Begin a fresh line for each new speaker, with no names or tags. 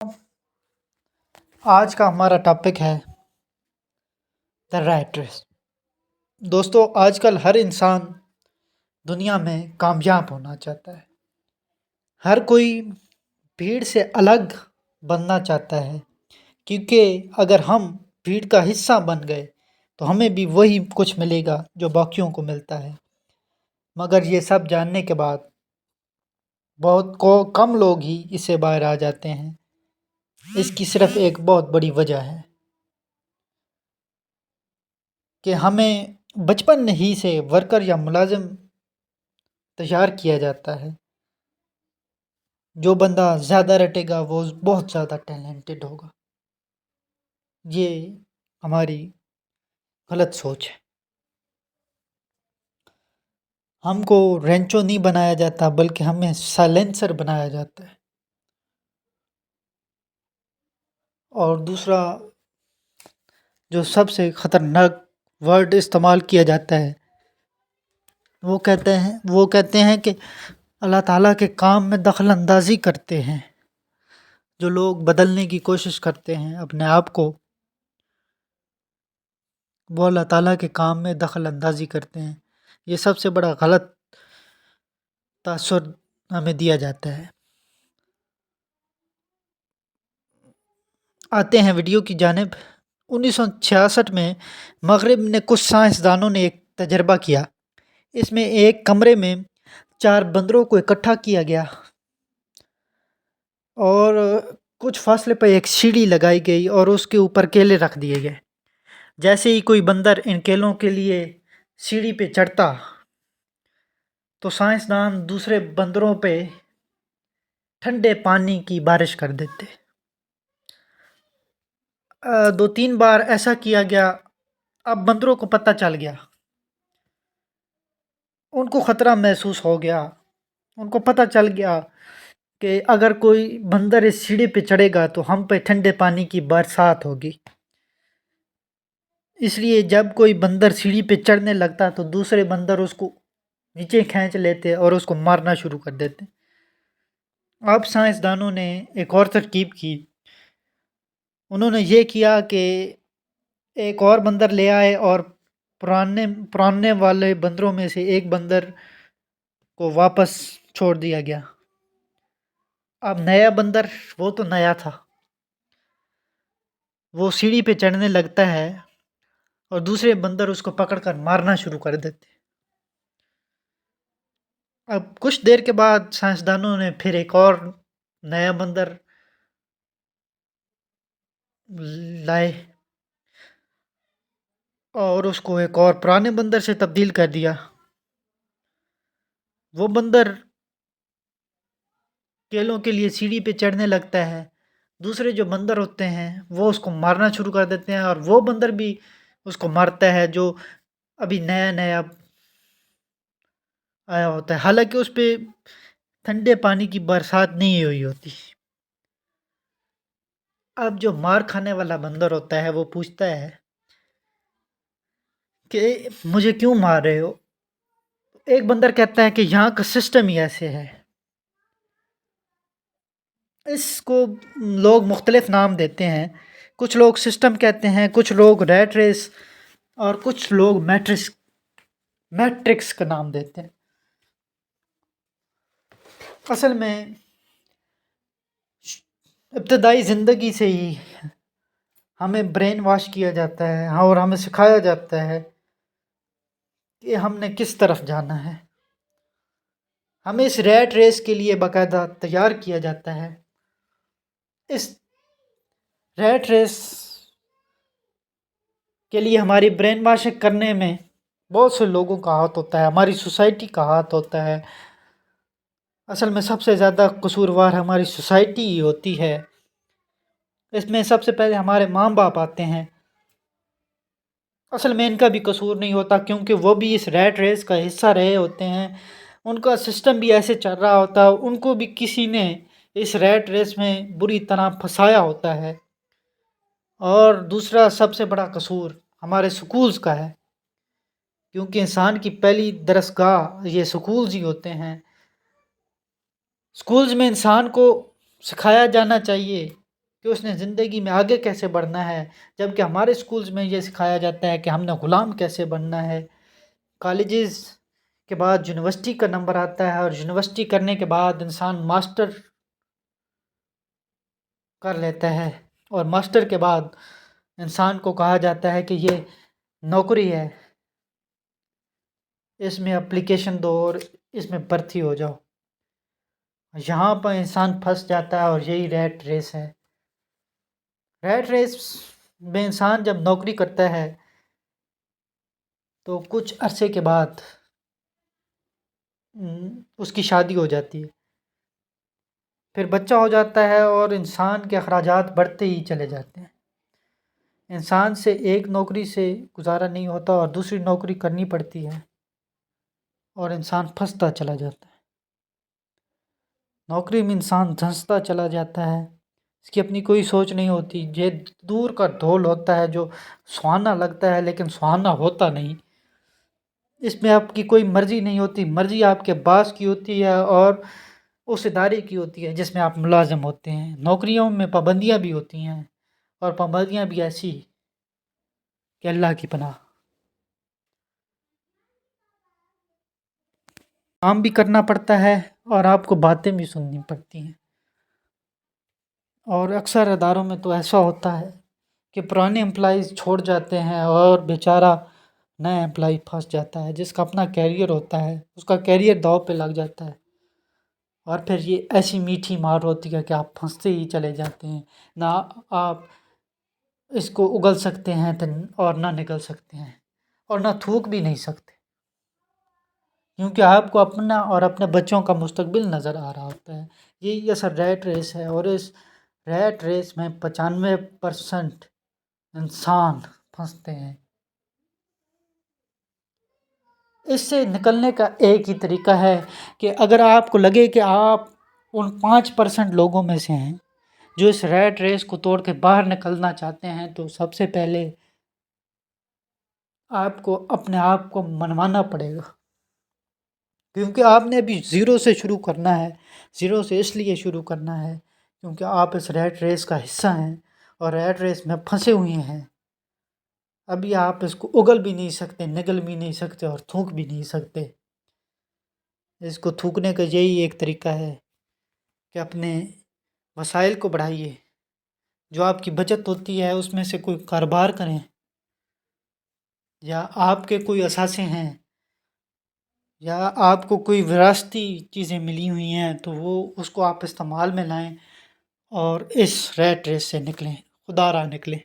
آج کا ہمارا ٹاپک ہے دا ریٹ ریس۔ دوستو، آج کل ہر انسان دنیا میں کامیاب ہونا چاہتا ہے۔ ہر کوئی بھیڑ سے الگ بننا چاہتا ہے، کیونکہ اگر ہم بھیڑ کا حصہ بن گئے تو ہمیں بھی وہی کچھ ملے گا جو باقیوں کو ملتا ہے۔ مگر یہ سب جاننے کے بعد بہت کم لوگ ہی اس سے باہر آ جاتے ہیں۔ اس کی صرف ایک بہت بڑی وجہ ہے کہ ہمیں بچپن ہی سے ورکر یا ملازم تیار کیا جاتا ہے۔ جو بندہ زیادہ رٹے گا وہ بہت زیادہ ٹیلنٹڈ ہوگا۔ یہ ہماری غلط سوچ ہے۔ ہم کو رینچو نہیں بنایا جاتا بلکہ ہمیں سائلنسر بنایا جاتا ہے۔ اور دوسرا جو سب سے خطرناک ورڈ استعمال کیا جاتا ہے، وہ کہتے ہیں کہ اللہ تعالیٰ کے کام میں دخل اندازی کرتے ہیں۔ جو لوگ بدلنے کی کوشش کرتے ہیں اپنے آپ کو، وہ اللہ تعالیٰ کے کام میں دخل اندازی کرتے ہیں۔ یہ سب سے بڑا غلط تاثر ہمیں دیا جاتا ہے۔ آتے ہیں ویڈیو کی جانب۔ 1966 میں مغرب نے کچھ سائنسدانوں نے ایک تجربہ کیا۔ اس میں ایک کمرے میں 4 بندروں کو اکٹھا کیا گیا اور کچھ فاصلے پر ایک سیڑھی لگائی گئی اور اس کے اوپر کیلے رکھ دیے گئے۔ جیسے ہی کوئی بندر ان کیلوں کے لیے سیڑھی پہ چڑھتا تو سائنسدان دوسرے بندروں پہ ٹھنڈے پانی کی بارش کر دیتے۔ 2-3 بار ایسا کیا گیا۔ اب بندروں کو پتہ چل گیا، ان کو خطرہ محسوس ہو گیا۔ ان کو پتہ چل گیا کہ اگر کوئی بندر اس سیڑھی پہ چڑھے گا تو ہم پہ ٹھنڈے پانی کی برسات ہوگی۔ اس لیے جب کوئی بندر سیڑھی پہ چڑھنے لگتا تو دوسرے بندر اس کو نیچے کھینچ لیتے اور اس کو مارنا شروع کر دیتے۔ اب سائنسدانوں نے ایک اور ترکیب کی۔ انہوں نے یہ کیا کہ ایک اور بندر لے آئے اور پرانے والے بندروں میں سے ایک بندر کو واپس چھوڑ دیا گیا۔ اب نیا بندر، وہ تو نیا تھا، وہ سیڑھی پہ چڑھنے لگتا ہے اور دوسرے بندر اس کو پکڑ کر مارنا شروع کر دیتے۔ اب کچھ دیر کے بعد سائنسدانوں نے پھر ایک اور نیا بندر لائے اور اس کو ایک اور پرانے بندر سے تبدیل کر دیا۔ وہ بندر کیلوں کے لیے سیڑھی پہ چڑھنے لگتا ہے، دوسرے جو بندر ہوتے ہیں وہ اس کو مارنا شروع کر دیتے ہیں اور وہ بندر بھی اس کو مارتا ہے جو ابھی نیا نیا آیا ہوتا ہے، حالانکہ اس پہ ٹھنڈے پانی کی برسات نہیں ہوئی ہوتی۔ اب جو مار کھانے والا بندر ہوتا ہے وہ پوچھتا ہے کہ مجھے کیوں مار رہے ہو؟ ایک بندر کہتا ہے کہ یہاں کا سسٹم ہی ایسے ہے۔ اس کو لوگ مختلف نام دیتے ہیں۔ کچھ لوگ سسٹم کہتے ہیں، کچھ لوگ ریٹ ریس اور کچھ لوگ میٹرکس کا نام دیتے ہیں۔ اصل میں ابتدائی زندگی سے ہی ہمیں برین واش کیا جاتا ہے اور ہمیں سکھایا جاتا ہے کہ ہم نے کس طرف جانا ہے۔ ہمیں اس ریٹ ریس کے لیے باقاعدہ تیار کیا جاتا ہے۔ اس ریٹ ریس کے لیے ہماری برین واشنگ کرنے میں بہت سے لوگوں کا ہاتھ ہوتا ہے، ہماری سوسائٹی کا ہاتھ ہوتا ہے۔ اصل میں سب سے زیادہ قصوروار ہماری سوسائٹی ہی ہوتی ہے۔ اس میں سب سے پہلے ہمارے ماں باپ آتے ہیں۔ اصل میں ان کا بھی قصور نہیں ہوتا کیونکہ وہ بھی اس ریٹ ریس کا حصہ رہے ہوتے ہیں۔ ان کا سسٹم بھی ایسے چل رہا ہوتا ہے، ان کو بھی کسی نے اس ریٹ ریس میں بری طرح پھنسایا ہوتا ہے۔ اور دوسرا سب سے بڑا قصور ہمارے سکولز کا ہے، کیونکہ انسان کی پہلی درسگاہ یہ سکولز ہی ہوتے ہیں۔ سکولز میں انسان کو سکھایا جانا چاہیے کہ اس نے زندگی میں آگے کیسے بڑھنا ہے، جبکہ ہمارے اسکولز میں یہ سکھایا جاتا ہے کہ ہم نے غلام کیسے بننا ہے۔ کالجز کے بعد یونیورسٹی کا نمبر آتا ہے، اور یونیورسٹی کرنے کے بعد انسان ماسٹر کر لیتا ہے، اور ماسٹر کے بعد انسان کو کہا جاتا ہے کہ یہ نوکری ہے، اس میں اپلیکیشن دو اور اس میں بھرتی ہو جاؤ۔ یہاں پر انسان پھنس جاتا ہے، اور یہی ریٹ ریس ہے۔ ریٹ ریس میں انسان جب نوکری کرتا ہے تو کچھ عرصے کے بعد اس کی شادی ہو جاتی ہے، پھر بچہ ہو جاتا ہے، اور انسان کے اخراجات بڑھتے ہی چلے جاتے ہیں۔ انسان سے ایک نوکری سے گزارا نہیں ہوتا، اور دوسری نوکری کرنی پڑتی ہے، اور انسان پھنستا چلا جاتا ہے۔ نوکری میں انسان دھنستا چلا جاتا ہے، اس کی اپنی کوئی سوچ نہیں ہوتی۔ یہ دور کا ڈھول ہوتا ہے جو سہانا لگتا ہے لیکن سہانا ہوتا نہیں۔ اس میں آپ کی کوئی مرضی نہیں ہوتی، مرضی آپ کے باس کی ہوتی ہے اور اس ادارے کی ہوتی ہے جس میں آپ ملازم ہوتے ہیں۔ نوکریوں میں پابندیاں بھی ہوتی ہیں، اور پابندیاں بھی ایسی کہ اللہ کی پناہ۔ کام بھی کرنا پڑتا ہے، اور آپ کو باتیں بھی سننی پڑتی ہیں۔ اور اکثر اداروں میں تو ایسا ہوتا ہے کہ پرانے امپلائیز چھوڑ جاتے ہیں، اور بیچارہ نیا امپلائی پھنس جاتا ہے، جس کا اپنا کیریئر ہوتا ہے، اس کا کیریئر داؤ پہ لگ جاتا ہے۔ اور پھر یہ ایسی میٹھی مار ہوتی ہے کہ آپ پھنستے ہی چلے جاتے ہیں، نہ آپ اس کو اگل سکتے ہیں اور نہ نکل سکتے ہیں، اور نہ تھوک بھی نہیں سکتے، کیونکہ آپ کو اپنا اور اپنے بچوں کا مستقبل نظر آ رہا ہوتا ہے۔ یہی اصل ریٹ ریس ہے، اور اس ریٹ ریس میں 95% انسان پھنستے ہیں۔ اس سے نکلنے کا ایک ہی طریقہ ہے کہ اگر آپ کو لگے کہ آپ ان 5% لوگوں میں سے ہیں جو اس ریٹ ریس کو توڑ کے باہر نکلنا چاہتے ہیں، تو سب سے پہلے آپ کو اپنے آپ کو منوانا پڑے گا، کیونکہ آپ نے ابھی زیرو سے شروع کرنا ہے۔ زیرو سے اس لیے شروع کرنا ہے کیونکہ آپ اس ریٹ ریس کا حصہ ہیں، اور ریٹ ریس میں پھنسے ہوئے ہیں۔ ابھی آپ اس کو اگل بھی نہیں سکتے، نگل بھی نہیں سکتے، اور تھوک بھی نہیں سکتے۔ اس کو تھوکنے کا یہی ایک طریقہ ہے کہ اپنے وسائل کو بڑھائیے، جو آپ کی بچت ہوتی ہے اس میں سے کوئی کاروبار کریں، یا آپ کے کوئی اثاثے ہیں، یا آپ کو کوئی وراثتی چیزیں ملی ہوئی ہیں تو وہ اس کو آپ استعمال میں لائیں، اور اس ریٹ ریس سے نکلیں، خدا راہ نکلیں۔